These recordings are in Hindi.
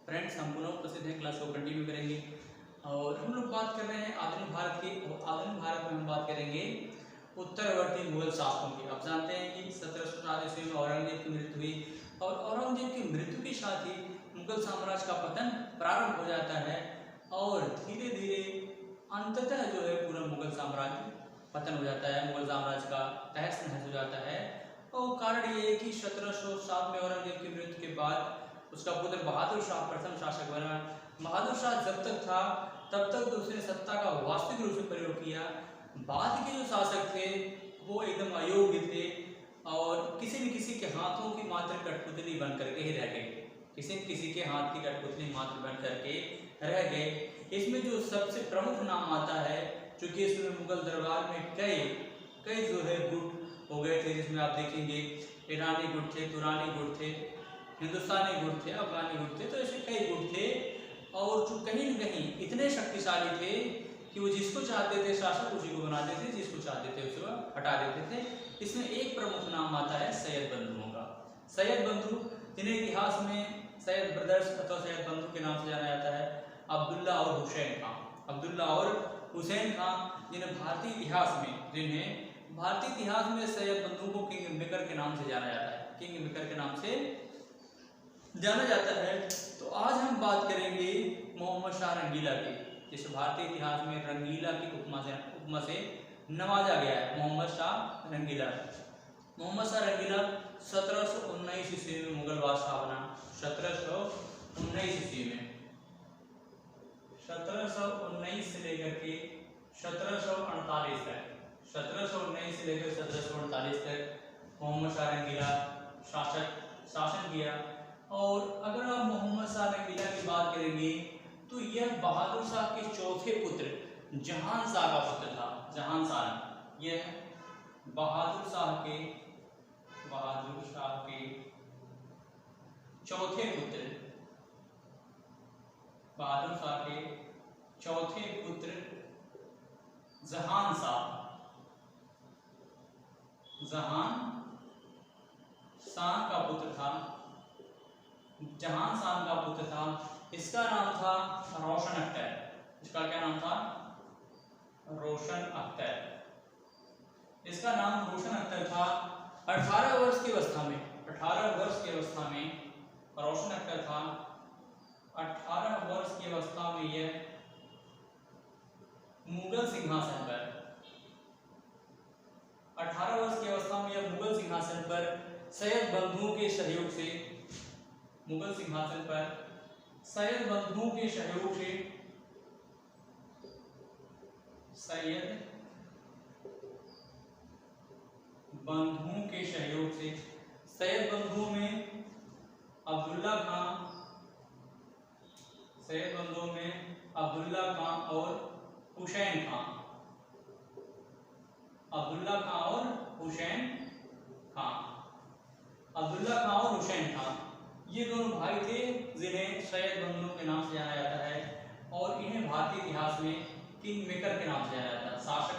फ्रेंड्स, हम पुनः उपस्थित हैं, क्लास को कंटिन्यू करेंगे और हम लोग बात कर रहे हैं आधुनिक भारत की। आधुनिक भारत में हम बात करेंगे उत्तरवर्ती मुगल शासकों की। आप जानते हैं कि 1707 ईस्वी में औरंगजेब की मृत्यु हुई और औरंगजेब की मृत्यु के साथ ही मुगल साम्राज्य का पतन प्रारंभ हो जाता है और धीरे धीरे अंततः जो है पूरा मुगल साम्राज्य पतन हो जाता है, मुगल साम्राज्य का तहस नहस हो जाता है। और कारण ये है कि 1707 में औरंगजेब की मृत्यु के बाद उसका पुत्र बहादुर शाह प्रथम शासक बना। बहादुर शाह जब तक था तब तक तो उसने सत्ता का वास्तविक रूप से प्रयोग किया। बाद के जो शासक थे वो एकदम अयोग्य थे और किसी न किसी के हाथों की मात्र कठपुतली बन करके ही रह गए। किसी न किसी के हाथ की कठपुतली मात्र बन करके रह गए। इसमें जो सबसे प्रमुख नाम आता है, चूंकि इसमें मुगल दरबार में कई कई जो है गुट हो गए थे, जिसमें आप देखेंगे ईरानी गुट थे, तुरानी गुट थे, हिंदुस्तानी गुट थे, अफगानी गुट थे, तो ऐसे कई गुट थे और जो कहीं न कहीं इतने शक्तिशाली थे कि वो जिसको चाहते थे शासक उसी को बनाते थे, जिसको चाहते थे उसको हटा देते थे। इसमें एक प्रमुख नाम आता है सैयद बंधुओं का। सैयद बंधु जिन्हें इतिहास में सैयद ब्रदर्स अथवा सैयद बंधु के नाम से जाना जाता है, अब्दुल्ला और हुसैन खां। अब्दुल्ला और हुसैन खां जिन्हें भारतीय इतिहास में सैयद बंधु को किंग मेकर के नाम से जाना जाता है, किंग मेकर के नाम से जाना जाता है। तो आज हम बात करेंगे मोहम्मद शाह रंगीला की, जिसे भारतीय इतिहास में रंगीला की उपमा से नवाजा गया है। मोहम्मद शाह रंगीला 1719 ईस्वी में मुगल बादशाह बना। 1719 ईस्वी में 1719 से लेकर के 1748 तक 1719 से लेकर 1748 तक मोहम्मद शाह रंगीला शासन किया। और अगर आप मोहम्मद शाह रंगीला की बात करेंगे तो यह बहादुर शाह के चौथे पुत्र जहान शाह का पुत्र था। जहान शाह यह बहादुर शाह के चौथे पुत्र, बहादुर शाह के चौथे पुत्र जहान शाह का पुत्र था। जहान शाह का पुत्र था। इसका नाम था रोशन अख्तर। इसका क्या नाम था? रोशन अख्तर। इसका नाम रोशन अख्तर था। 18 वर्ष की अवस्था में रोशन अख्तर था। 18 वर्ष की अवस्था में यह मुगल सिंहासन पर 18 वर्ष की अवस्था में यह मुगल सिंहासन पर सैयद बंधुओं के सहयोग से मुगल सिंहासन पर सैयद बंधुओं के सहयोग से सैयद बंधुओं में अब्दुल्ला खां और हुसैन खां। अब्दुल्ला खां और हुसैन खां ये दोनों भाई थे, जिन्हें सैयद बंधुओं के नाम से जाना जाता है और इन्हें भारतीय इतिहास में किंग मेकर के नाम से जाना जाता है। शासक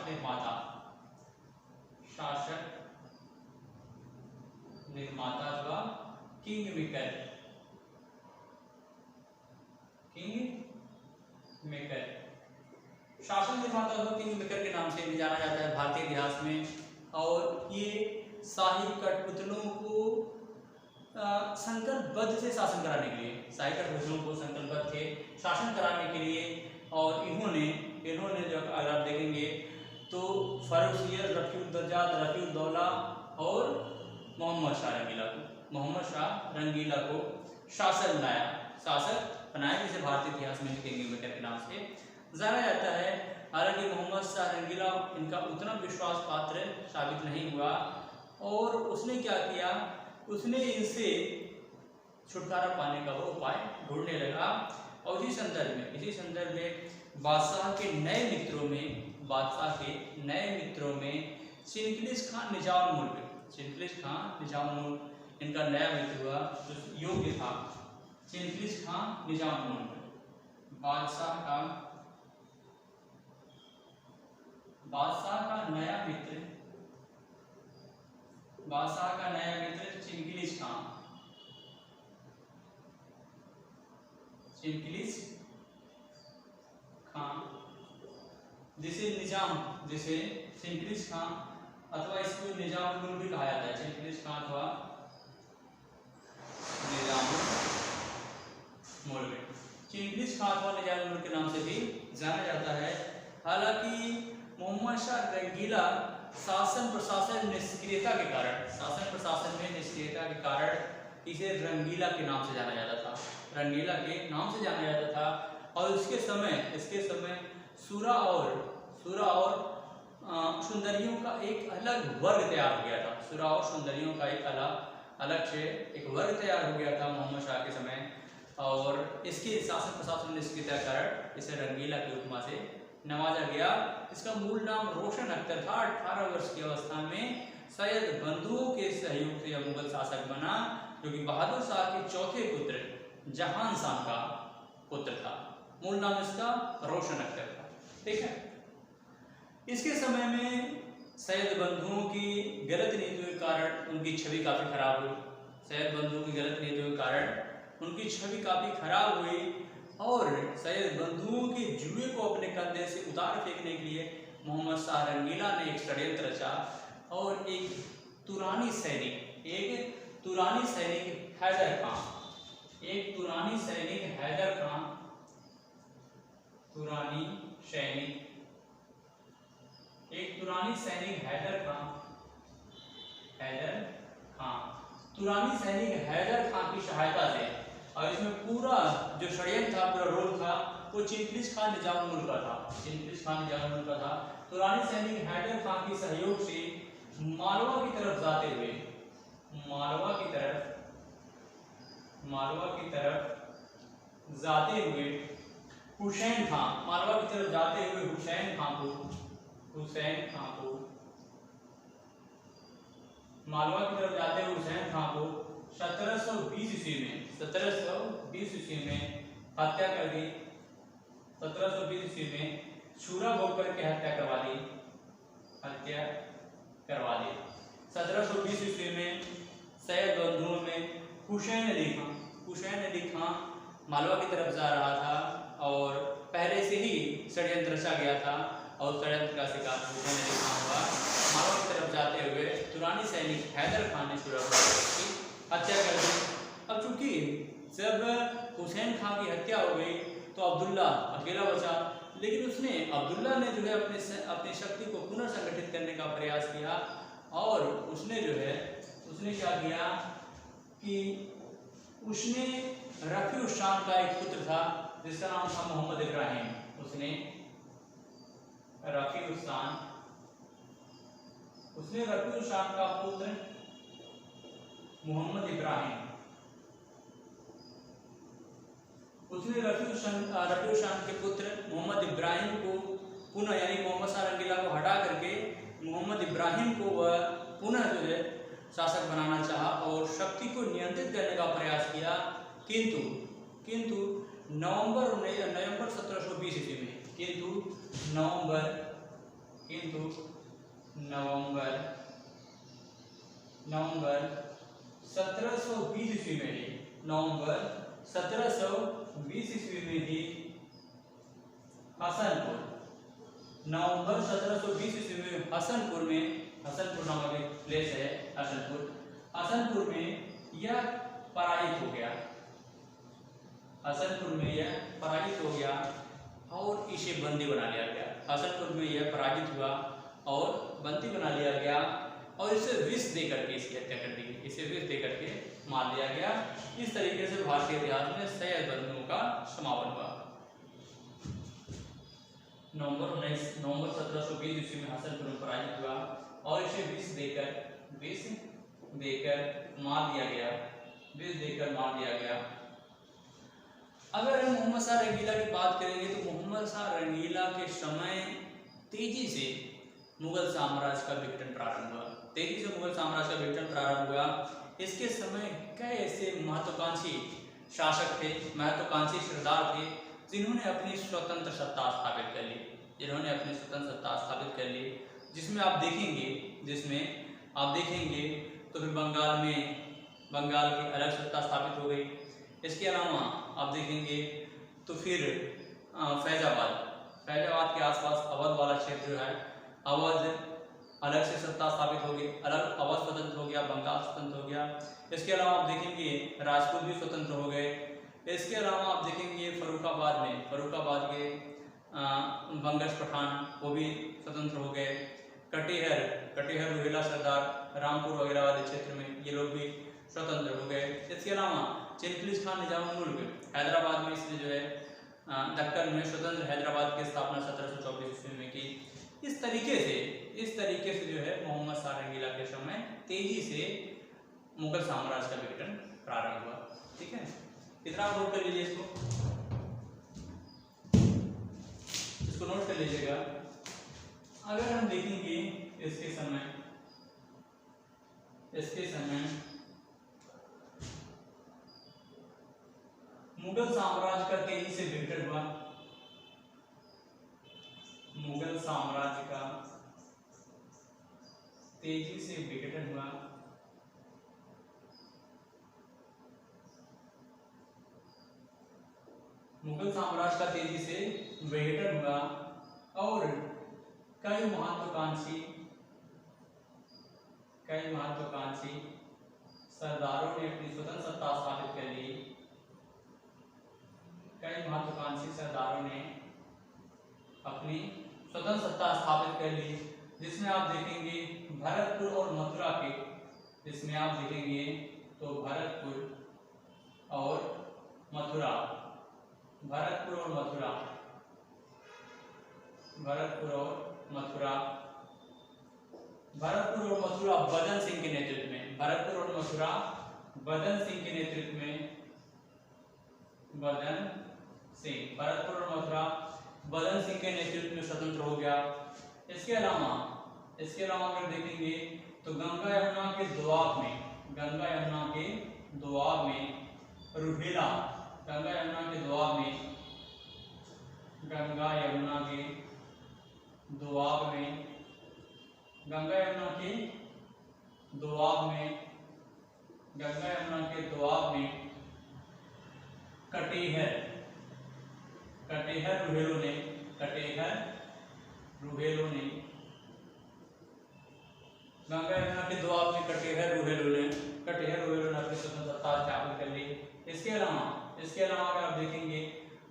निर्माता अथवा किंग मेकर शासन निर्माता अथवा किंग मेकर के नाम से जाना जाता है भारतीय इतिहास में। और ये शाही कठपुतलों को संकल्पबद्ध थे शासन कराने के लिए, शाही कठपुतलों को संकल्पबद्ध थे शासन कराने के लिए। और इन्होंने जब अगर आप देखेंगे तो फर्रुखसियर, रफीउद्दौला, रफीउद्दौला और मोहम्मद शाह रंगीला को शासक बनाया, जिसे भारतीय इतिहास में किंग मेकर के नाम से जाना जाता है। हालांकि मोहम्मद शाह रंगीला इनका उतना विश्वास पात्र साबित नहीं हुआ और उसने क्या किया, उसने इनसे छुटकारा पाने का वो उपाय ढूंढने लगा। और इसी संदर्भ में बादशाह के नए मित्रों में चिनकिलिस खान निजाम मुल्क इनका नया मित्र हुआ, जो योग्य था। चिनकिलिस खान निजाम मुल्क बादशाह का नया मित्र चिनकिलिस खान चिंकिलिस खां, जिसे निजाम, जिसे चिंकिलिस खां अथवा इसको निजामुल भी कहा जाता है। चिंकिलिस खां अथवा निजामुल मुल्क, चिंकिलिस खां अथवा निजामुल मुल्क के नाम से भी जाना जाता है। हालांकि मोहम्मद शाह रंगीला शासन प्रशासन निष्क्रियता के कारण, शासन प्रशासन में निष्क्रियता के कारण इसे रंगीला के नाम से जाना जाता था, रंगीला के नाम से जाना जाता था। और इसके समय सूरा और सुंदरियों का एक अलग वर्ग तैयार हो गया था। सूरा और सुंदरियों का एक अलग से एक वर्ग तैयार हो गया था मोहम्मद शाह के समय। और इसके शासन प्रशासन निष्क्रियता के कारण इसे रंगीला की उपमा से नवाजा गया। इसका मूल नाम रोशन अख्तर था। 18 वर्ष की अवस्था में सैयद बंधुओं के सहयोग से यह मुगल शासक बना, जो कि बहादुर शाह के चौथे पुत्र जहान शाह का पुत्र था। मूल नाम इसका रोशन अख्तर था। ठीक है। इसके समय में सैयद बंधुओं की गलत नीतियों के कारण उनकी छवि काफी खराब हुई। सैयद बंधुओं की गलत नीतियों के कारण उनकी छवि काफी खराब हुई और सैयद बंधुओं के जुए को अपने कंधे से उतार फेंकने के लिए मोहम्मद शाह रंगीला ने एक षड्यंत्र रचा और एक तुरानी सैनिक हैदर खां, हैदर खां की सहायता से, और इसमें पूरा जो षड्यंत्र था, पूरा रोल था, वो चिंकिलिस खां निजामुल मुल्क का था। तुरानी सैनिक हैदर खां के सहयोग से मालवा की तरफ जाते हुए हुसैन खां को 1720 ईस्वी में हत्या कर दी। 1720 ईस्वी में छुरा भोग करके हत्या करवा दी। 1720 ईस्वी में सैयद बंधुओं में हुसैन अली खां मालवा की तरफ जा रहा था और पहले से ही षड्यंत्र रचा गया था और षड्यंत्र का शिकार हुसैन अली खां हुआ। मालवा की तरफ जाते हुए तुरानी सैनिक हैदर खान ने छुरा भोग की हत्या कर दी। अब चूंकि जब हुसैन खां की हत्या हो गई तो अब्दुल्ला अकेला बचा, लेकिन अब्दुल्ला ने जो है अपनी शक्ति को पुनर्संगठित करने का प्रयास किया और उसने क्या किया कि उसने रफी उस शान का एक पुत्र था जिसका नाम था मोहम्मद इब्राहिम। उसने रफी उस शान का पुत्र मोहम्मद इब्राहिम, उसने रफी उस शान के पुत्र मोहम्मद इब्राहिम को पुनः, यानी मोहम्मद शाह रंगीला को हटा करके मोहम्मद इब्राहिम को वह पुनः जो है शासक बनाना चाहा और शक्ति को नियंत्रित करने का प्रयास किया। किंतु नवंबर 1720 ईस्वी में नवंबर 1720 ईस्वी में ही हसनपुर नामक एक प्लेस है, हसनपुर में यह पराजित हो गया और इसे बंदी बना लिया गया। हसनपुर में यह पराजित हुआ और बंदी बना लिया गया और इसे विष देकर के इसकी हत्या कर दी गई, इसे विष देकर के मार दिया गया। इस तरीके से भारतीय इतिहास में सैयद बंधुओं का समापन हुआ। नवंबर 1720 ईस्वी में हसनपुर में पराजित हुआ और इसे विष देकर मार दिया गया। अगर हम मोहम्मद शाह रंगीला की बात करेंगे तो मोहम्मद शाह रंगीला के समय तेजी से मुगल साम्राज्य का विघटन प्रारंभ हुआ। इसके समय कई ऐसे महत्वाकांक्षी शासक थे, महत्वाकांक्षी सरदार थे जिन्होंने अपनी स्वतंत्र सत्ता स्थापित कर ली, जिसमें आप देखेंगे तो फिर बंगाल की अलग सत्ता स्थापित हो गई। इसके अलावा आप देखेंगे तो फिर फैजाबाद के आसपास अवध वाला क्षेत्र जो है, अवध अलग से सत्ता स्थापित हो गई, अलग अवध स्वतंत्र हो गया, बंगाल स्वतंत्र हो गया। इसके अलावा आप देखेंगे राजपूत भी स्वतंत्र हो गए। इसके अलावा आप देखेंगे फर्रुखाबाद के बंगश पठान वो भी स्वतंत्र हो गए। कटिहार रोहिला सरदार रामपुर वगैरह वाले क्षेत्र में ये लोग भी स्वतंत्र हो गए। इसके अलावा चिनकिज खान निजामुल मुल्क हैदराबाद में इसने जो है दक्कन में स्वतंत्र हैदराबाद की स्थापना 1724 ईस्वी में की। इस तरीके से जो है मोहम्मद शाह रंगीला के समय तेजी से मुगल साम्राज्य का विघटन प्रारंभ हुआ। ठीक है, इतना नोट कर लीजिए, इसको नोट कर लीजिएगा। अगर हम देखेंगे इसके समय मुगल साम्राज्य का तेजी से विघटन हुआ। मुगल साम्राज्य का तेजी से विघटन हुआ। मुगल साम्राज्य का तेजी से विघटन हुआ और कई महत्वाकांक्षी सरदारों ने अपनी स्वतंत्र सत्ता स्थापित कर ली। जिसमें आप देखेंगे भरतपुर और मथुरा के, जिसमें आप देखेंगे तो भरतपुर और मथुरा बदन सिंह के नेतृत्व में, बदन सिंह के नेतृत्व में स्वतंत्र हो गया। इसके अलावा अगर देखेंगे तो गंगा यमुना के दोआब में रुहेला, गंगा यमुना के दोआब में कटिहार रुहेलों ने अपनी स्वतंत्रता स्थापित कर ली। इसके अलावा अगर आप देखेंगे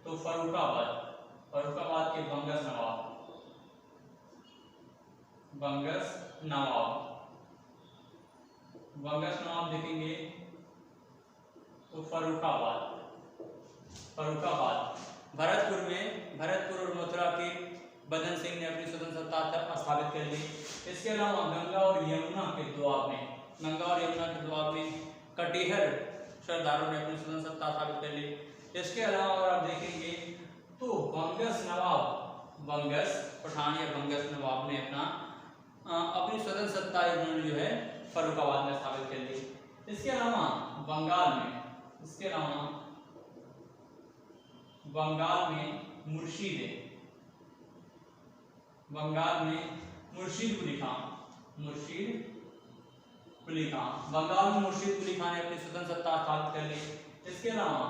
तो फर्रुखाबाद के बंगश नवाब देखेंगे तो फर्रुखाबाद भरतपुर और मथुरा के बदन सिंह ने अपनी स्वतंत्रता स्थापित कर ली। इसके अलावा गंगा और यमुना के दोआब में कटिहार सरदारों ने अपनी स्वतंत्रता स्थापित कर ली। इसके अलावा अगर आप देखेंगे तो बंगश पठान या बंगश नवाब ने अपनी स्वतंत्र सत्ता जो है फर्रुखाबाद में स्थापित कर ली। इसके अलावा बंगाल में मुर्शीद कुली खान ने अपनी स्वतंत्र सत्ता स्थापित कर ली। इसके अलावा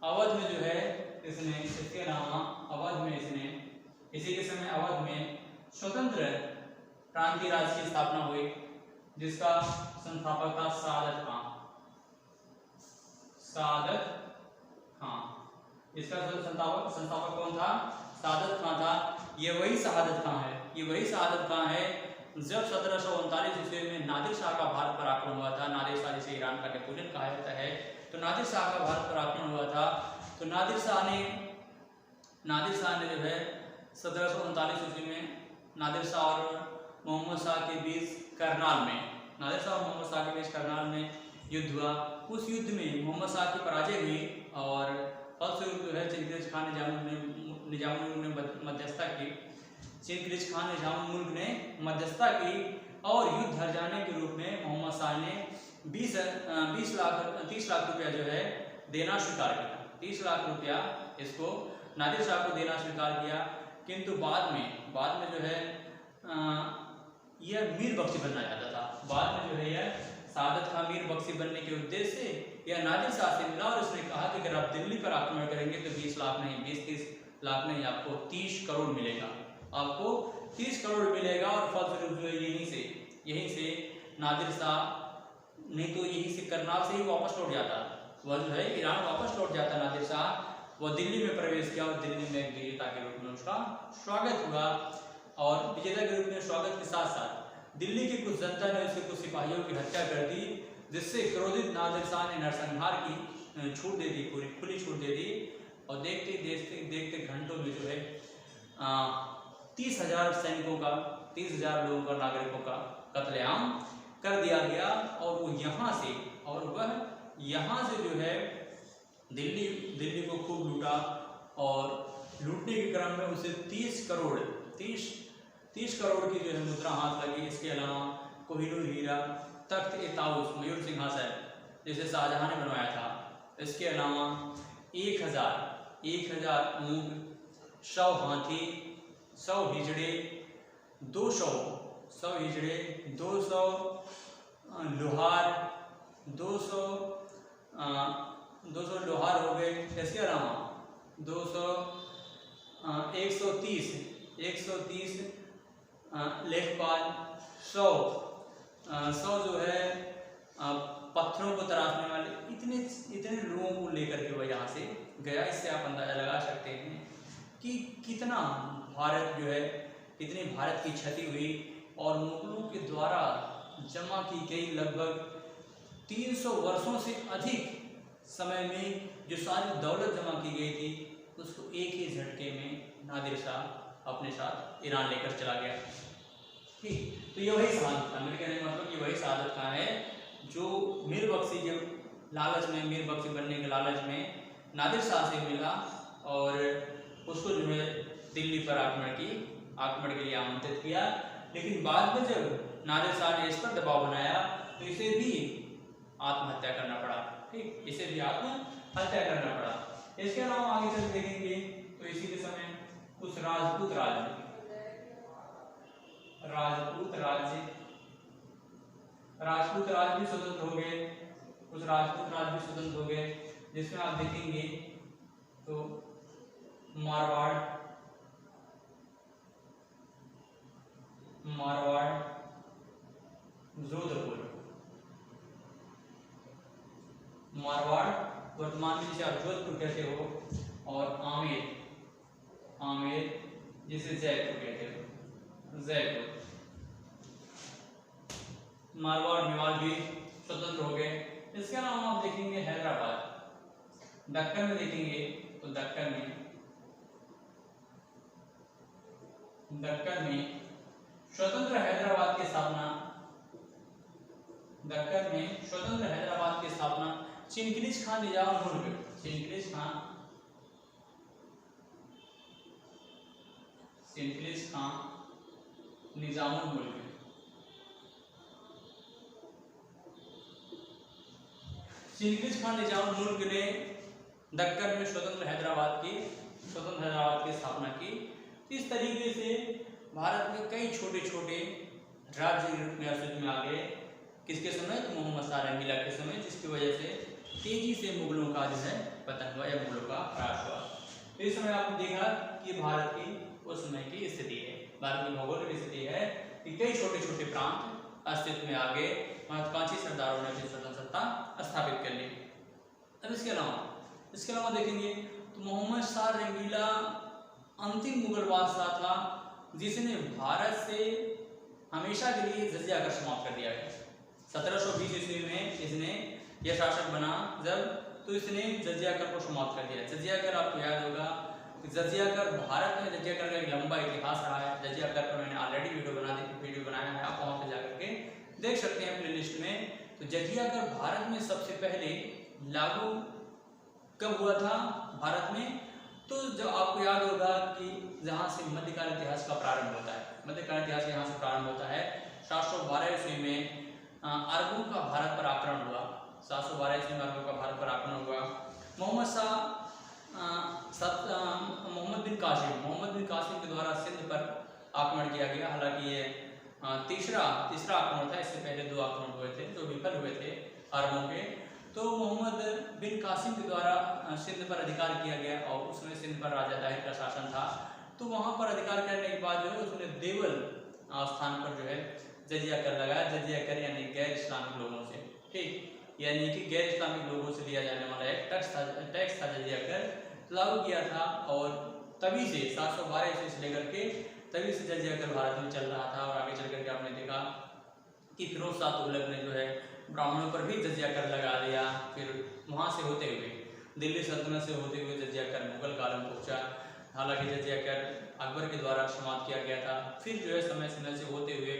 अवध में जो है इसने इसी के समय अवध में स्वतंत्र प्रांतीय राज्य की स्थापना हुई, जिसका संस्थापक था सादत खान। इसका संस्थापक कौन था? सादत खान था। ये वही शहादत खान है जब 1739 ईस्वी में नादिर शाह का भारत पर आक्रमण हुआ था। नादिर शाह जिसे ईरान का नेपोलियन कहा जाता है, तो नादिर शाह का भारत पर आक्रमण हुआ था। तो नादिर शाह ने जो है 1739 ईस्वी में नादिर शाह और मोहम्मद शाह के बीच करनाल में युद्ध हुआ। उस युद्ध में मोहम्मद शाह की पराजय हुई और फलस्वरूप जो है चिनकिज खान निजामुल मुल्क ने मध्यस्थता की और युद्ध हार जाने के रूप में मोहम्मद शाह ने 30 लाख रुपया जो है देना स्वीकार किया। 30 लाख रुपया इसको नादिर शाह को देना स्वीकार किया, किंतु बाद में जो है यह मीर बख्शी बनना चाहता था। बाद में जो है यह सादत खां मीर बख्शी बनने के उद्देश्य से यह नादिर शाह से मिला और उसने कहा कि अगर आप दिल्ली पर आक्रमण करेंगे तो 20 लाख नहीं, 20-30 लाख नहीं, आपको 30 करोड़ मिलेगा, आपको 30 करोड़ मिलेगा। और फलस्वरूप जो है यहीं से नादिर शाह नहीं तो यहीं से करनाल से ही वापस लौट जाता, वह जो है ईरान वापस लौट जाता नादिर शाह। वह दिल्ली में प्रवेश किया और दिल्ली में एक विजेता के रूप में उसका स्वागत हुआ। और विजेता के रूप में स्वागत के साथ साथ दिल्ली की कुछ जनता ने उसके कुछ सिपाहियों की हत्या कर दी, जिससे क्रोधित नादिर शाह ने नरसंहार की छूट दे दी, पूरी खुली छूट दे दी। और देखते घंटों में जो है 30,000 सैनिकों का, 30,000 लोगों का, नागरिकों का कत्लेआम कर दिया गया। और वो यहाँ से जो है दिल्ली को खूब लूटा और लूटने के क्रम में उसे 30 करोड़ की जो है मुद्रा हाथ लगी। इसके अलावा कोहिनूर हीरा, तख्त ए ताऊस, मयूर सिंहासन जैसे शाहजहां ने बनवाया था, इसके अलावा 1000 ऊँट, 100 हाथी, 100 हिजड़े, 200 लोहार, 200 लोहार हो गए। इसके अलावा 130 लेखपाल, 100 जो है पत्थरों को तराशने वाले, इतने लोगों को लेकर के वह यहाँ से गया। इससे आप अंदाजा लगा सकते हैं कि कितनी भारत की क्षति हुई। और मुगलों के द्वारा जमा की गई लगभग 300 वर्षों से अधिक समय में जो सारी दौलत जमा की गई थी, उसको एक ही झटके में नादिर शाह अपने साथ ईरान लेकर चला गया। ठीक, तो ये वही शहादत खां, मेरे कहने का मतलब ये वही शहादत खां है जो मीर बख्शी मीर बख्शी बनने के लालच में नादिर शाह से मिला और उसको जो है दिल्ली पर आक्रमण के लिए आमंत्रित किया। लेकिन बाद में जब नादिर शाह ने इस पर दबाव बनाया तो इसे भी आत्महत्या करना पड़ा। ठीक, इसे भी आत्महत्या करना पड़ा। इसके अलावा आगे चल देखेंगे तो इसी के समय कुछ राजपूत राज्य भी स्वतंत्र हो गए, कुछ राजपूत राज्य भी स्वतंत्र हो गए, जिसमें आप देखेंगे तो मारवाड़, जोधपुर, मारवाड़ वर्तमान में जिसे आप जोधपुर कहते हो, और आमेर जिसे जयपुर कहते हो, जयपुर। मारवाड़ मेवाड़ भी स्वतंत्र हो गए। इसके अलावा आप देखेंगे हैदराबाद, दक्कन में देखेंगे तो दक्कन में स्वतंत्र हैदराबाद की स्थापना चिंगिस खान निजामुल मुल्क ने दक्कन में स्वतंत्र हैदराबाद की स्थापना की। इस तरीके से भारत में कई छोटे छोटे राज्य में अस्तित्व में आ गए। किसके समय? तो मोहम्मद शाह रंगीला के समय, जिसकी वजह से तेजी से मुगलों का जो है पतन हुआ या मुगलों का ह्रास हुआ। तो इस समय आपने देखा कि भारत की उस समय की स्थिति है, भारत की भौगोलिक स्थिति है कि कई छोटे छोटे प्रांत अस्तित्व में आ गए। महत्वाकांक्षी सरदारों ने अपनी स्वतंत्रता स्थापित कर ली। अब इसके अलावा देखेंगे तो मोहम्मद शाह रंगीला अंतिम मुगल बादशाह था जिसने भारत से हमेशा के लिए जजिया कर समाप्त कर दिया है। 1720 ईस्वी में इसने यह शासक बना जब, तो इसने जजिया कर को समाप्त कर दिया। जजिया कर आपको याद होगा, जजिया कर भारत में जजिया कर का एक लंबा इतिहास रहा है। जजिया कर पर मैंने ऑलरेडी वीडियो बनाया है, आप वहाँ पे जाकर के देख सकते हैं प्ले लिस्ट में। तो जजिया कर भारत में सबसे पहले लागू कब हुआ था भारत में? तो जब आपको याद होगा कि जहाँ से मध्यकालीन इतिहास का प्रारंभ होता है, मध्यकालीन इतिहास यहाँ से प्रारंभ होता है। 712 ईस्वी में अरबों का भारत पर आक्रमण हुआ। 712 ईस्वी में अरबों का भारत पर आक्रमण हुआ। मोहम्मद बिन कासिम के द्वारा सिंध पर आक्रमण किया गया। हालांकि ये तीसरा आक्रमण था। इससे पहले 2 आक्रमण हुए थे जो विफल हुए थे अरबों के। तो मोहम्मद बिन कासिम के द्वारा सिंध पर अधिकार किया गया और उसमें सिंध पर राजा ताहिर का शासन था। तो वहाँ पर अधिकार करने के बाद जो है उसने देवल स्थान पर जो है जजिया कर लगाया। जजिया कर यानी गैर इस्लामिक लोगों से, ठीक, यानी कि गैर इस्लामिक लोगों से दिया जाने वाला एक टैक्स था जजिया कर लागू किया था। और तभी से 712 ईस्वी से लेकर के तभी से जजिया कर भारत में चल रहा था। और आगे चल करके आपने देखा कि फिरोज शाह तुगलक ने जो है ब्राह्मणों पर भी जजिया कर लगा दिया। फिर वहाँ से होते हुए दिल्ली सल्तनत से होते हुए जजिया कर मुगल काल में पहुँचा। हालांकि जजिया कर अकबर के द्वारा समाप्त किया गया था। फिर जो है समय समय से होते हुए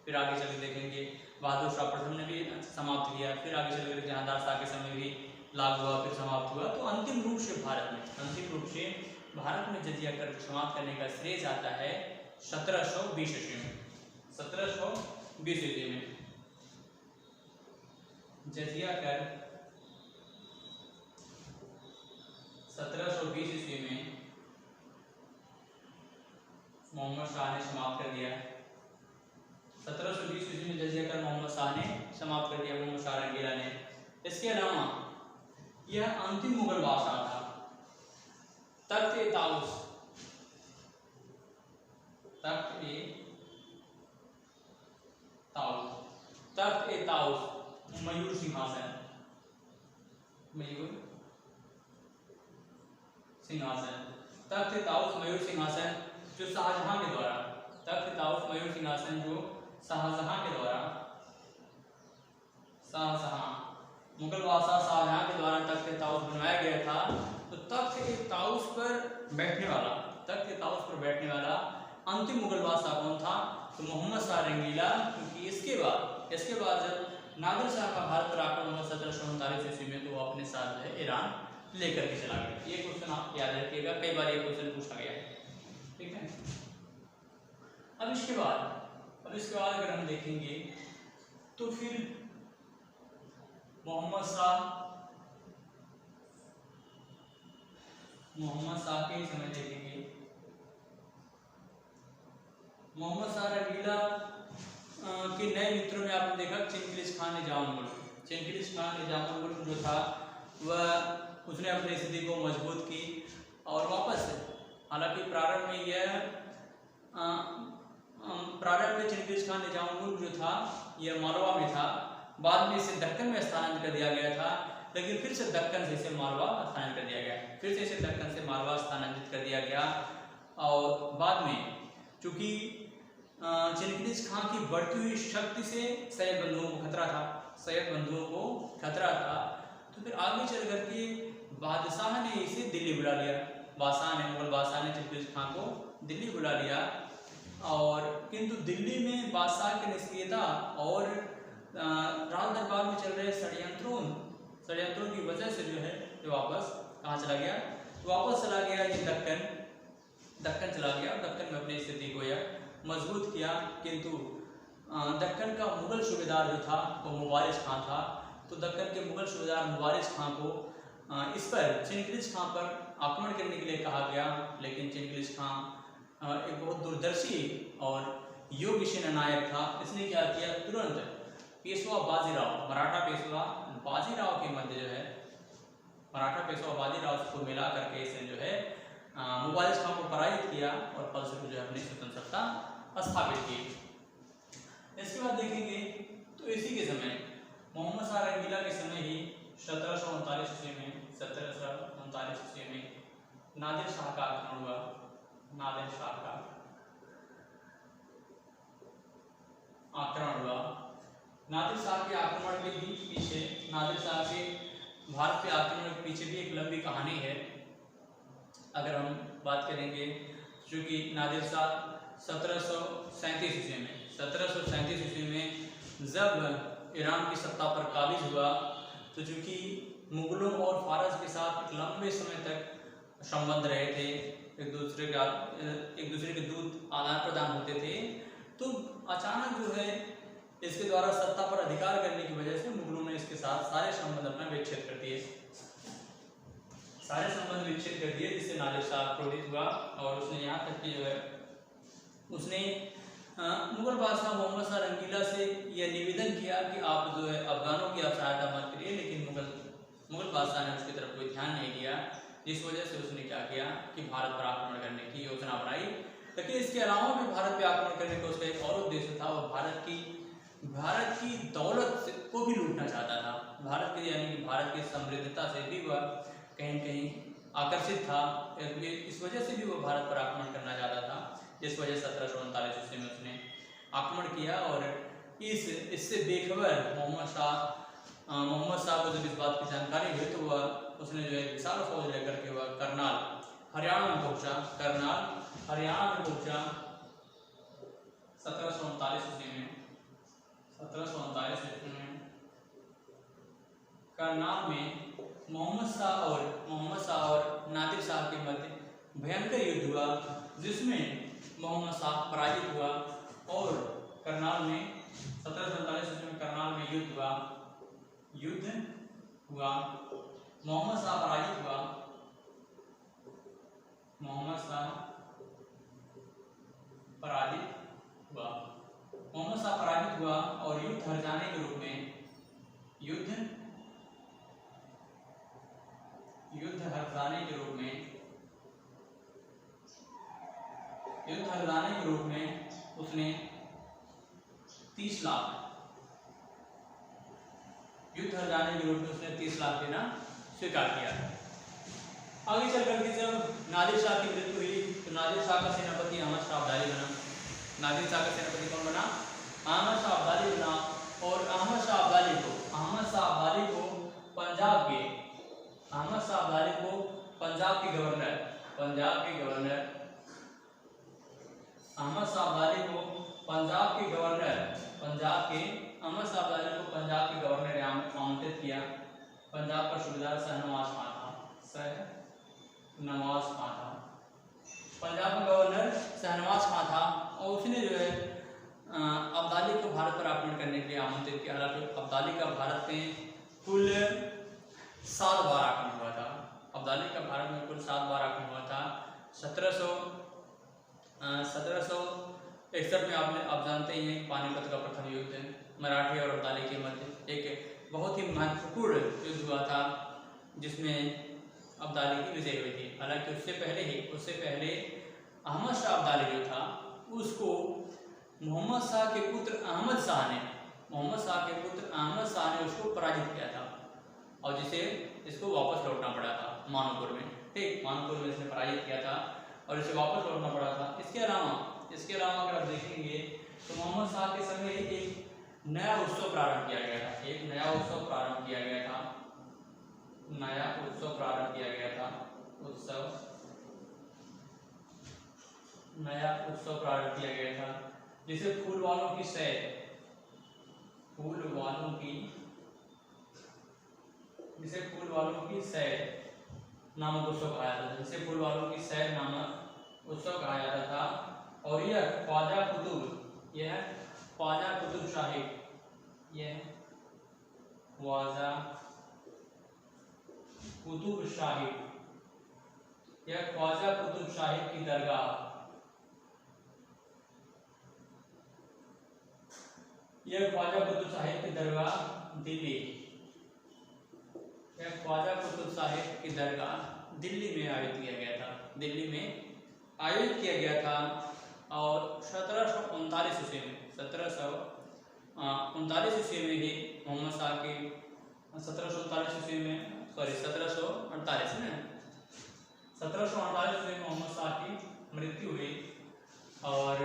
फिर आगे चल देखेंगे बहादुर शाह प्रथम ने भी समाप्त किया। फिर आगे चल कर जहांदार शाह के समय भी लागू हुआ, फिर समाप्त हुआ। तो अंतिम रूप से भारत में जजिया कर समाप्त करने का श्रेय जाता है 1720 ईस्वी में। 1720 ईस्वी में जजिया कर 1720 ईस्वी में मोहम्मद शाह ने समाप्त कर दिया। 1720 ईस्वी में जजिया कर मोहम्मद शाह ने समाप्त कर दिया, मोहम्मद शाह रंगीला ने। इसके अलावा यह अंतिम मुगल बादशाह था। तख्त-ए-ताउस मयूर सिंहासन तख्त-ए-ताउस मयूर सिंहासन जो शाहजहां के द्वारा तख्त-ए-ताउस मयूर सिंहासन जो शाहजहां के द्वारा मुगल बादशाह शाहजहां के द्वारा तख्त-ए-ताउस बनवाया गया था। तो तख्त-ए-ताउस पर बैठने वाला अंतिम मुगल बादशाह कौन था? तो मोहम्मद शाह रंगीला। क्योंकि इसके बाद जब नादिर शाह का भारत पर आक्रमण हुआ 1739 ईस्वी में, तो वो अपने साथ जो है ईरान लेकर के चला गया। ये क्वेश्चन आप याद रखिएगा, कई बार ये क्वेश्चन पूछा गया है, ठीक है। अब इसके बाद अगर हम देखेंगे तो फिर मोहम्मद शाह के समय देखेंगे। मोहम्मद शाह रंगीला के नए मित्रों में आपने देखा चिंगिस खान निजामुल मुल्क जो था वह उसने अपनी स्थिति को मजबूत की और वापस, हालांकि प्रारंभ में चिंगिस खान निजामुल मुल्क जो था यह मालवा में था। बाद में इसे दक्कन में स्थानांतरित कर दिया गया था, लेकिन फिर से दक्कन से इसे मालवा स्थानांतरित कर दिया गया। और बाद में चूंकि चिंगिस खान की बढ़ती हुई शक्ति से सैयद बंधुओं को खतरा था, तो फिर आगे चल करके बादशाह ने इसे दिल्ली बुला लिया। मुगल बादशाह ने चिंगिस खान को दिल्ली बुला लिया। और किंतु दिल्ली में बादशाह की निष्क्रियता और राज दरबार में चल रहे षड्यंत्रों की वजह से जो है ये वापस कहाँ चला गया? वापस चला गया ये दक्कन चला गया। दक्कन में अपनी स्थिति को यह मजबूत किया। किंतु दक्कन का मुगल सूबेदार जो था वो मुबारिज खां था। तो दक्कन के मुगल सूबेदार मुबारिज खां को इस पर चिंगिस खां पर आक्रमण करने के लिए कहा गया, लेकिन चिंगिस खां एक बहुत दूरदर्शी और योग्य सेनानायक था। इसने क्या किया? तुरंत पेशवा मराठा पेशवा बाजीराव के मध्य जो है मराठा पेशवा बाजीराव को मिला करके इसने जो है मुबारिज खां को पराजित किया और फलस्वरूप जो है अपनी स्वतंत्रता स्थापित की। इसके बाद देखेंगे तो इसी के समय मोहम्मद शाह रंगीला के समय ही 1739 ईस्वी में नादिर शाह का आक्रमण हुआ। नादिर शाह के आक्रमण के पीछे नादिर शाह के भारत पे आक्रमण के पीछे भी एक लंबी कहानी है। अगर हम बात करेंगे, चूँकि नादिर शाह 1737 ईस्वी में जब ईरान की सत्ता पर काबिज हुआ, तो चूँकि मुगलों और फारस के साथ एक लंबे समय तक संबंध रहे थे, एक दूसरे के दूत आदान प्रदान होते थे, तो अचानक जो है इसके द्वारा सत्ता पर अधिकार करने की वजह से मुगलों ने इसके साथ सारे संबंध अपना विच्छेद कर दिए, जिससे नादिर शाह क्रोधित हुआ और उसने यहाँ तक कि जो है उसने मुगल बादशाह मोहम्मद शाह रंगीला से यह निवेदन किया कि आप जो है अफगानों की आप सहायता मत करिए, लेकिन मुगल बादशाह ने उसकी तरफ कोई ध्यान नहीं दिया, जिस वजह से उसने क्या किया कि भारत पर आक्रमण करने की योजना बनाई। लेकिन इसके अलावा भी भारत पे आक्रमण करने का उसका एक और उद्देश्य था, वो भारत की दौलत को भी लूटना चाहता था। भारत के यानी कि भारत की समृद्धता से भी वह कहीं न कहीं आकर्षित था, इस वजह से भी वह भारत पर आक्रमण करना चाहता था, जिस वजह 1739 ईस्वी में उसने आक्रमण किया। और इससे बेखबर मोहम्मद शाह को जब इस बात की जानकारी हुई तो उसने जो है विशाल फौज लेकर के वह करनाल हरियाणा में पहुंचा 1739 ईस्वी में करनाल में मोहम्मद शाह और नादिर शाह के मध्य भयंकर युद्ध हुआ, जिसमें मोहम्मद शाह पराजित हुआ और करनाल में 1747 ईस्वी में करनाल में युद्ध हुआ। मोहम्मद शाह पराजित हुआ मोहम्मद शाह पराजित हुआ और युद्ध हार जाने के रूप में उसने 30 लाख देना स्वीकार किया। आगे चल करके जब नादिर शाह की मृत्यु हुई तो नादिर शाह का सेनापति अहमद शाह अब्दाली बना। नादिर शाह का सेनापति कौन बना? अहमद शाह अब्दाली बना। और अहमद शाह अब्दाली को पंजाब के गवर्नर आमंत्रित किया। पंजाब का सूबेदार शहनवाज खां था। पंजाब का गवर्नर शहनवाज खां था और उसने जो है अब्दाली को भारत पर आक्रमण करने के लिए आमंत्रित किया। हालांकि अब्दाली का भारत में कुल 7 बार आक्रमण हुआ था। 1761 में आप जानते ही हैं पानीपत का प्रथम युद्ध मराठी और अब्दाली के मध्य एक बहुत ही महत्वपूर्ण युद्ध हुआ था, जिसमें अब्दाली की विजय हुई थी। हालांकि उससे पहले अहमद शाह अब्दाली जो था उसको मोहम्मद शाह के पुत्र अहमद शाह ने उसको पराजित किया था और इसको वापस लौटना पड़ा था मानोपुर में। मानोपुर में इसने पराजित किया था और इसे वापस लौटना पड़ा था। इसके अलावा अगर आप देखेंगे तो मोहम्मद शाह के समय एक नया उत्सव प्रारंभ किया गया था। नया उत्सव प्रारंभ किया गया था जिसे फूल वालों की सैर नामक उत्सव कहा जाता था। और यह ख्वाजा कुतुब साहिब की दरगाह दिल्ली में आयोजित किया गया था। और 1739 ईस्वी में ही मोहम्मद शाह की 1738 ईस्वी में मोहम्मद शाह की मृत्यु हुई। और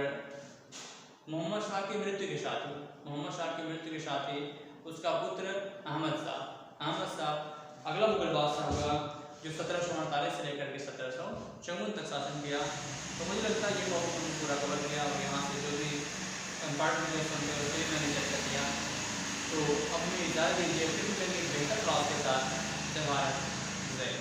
मोहम्मद शाह की मृत्यु के साथ ही उसका पुत्र अहमद शाह अगला मुगल बादशाह हुआ, जो 1748 से लेकर के 1754 तक शासन किया। तो मुझे लगता है ये टॉपिक हमने पूरा कवर किया और यहाँ से जो भी इम्पॉर्टेंट लेसन थे उसके मैंने चर्चा किया। तो अपनी इजाज़त दीजिए, फिर मिलेंगे बेहतर क्लास के साथ। जय भारत, जय।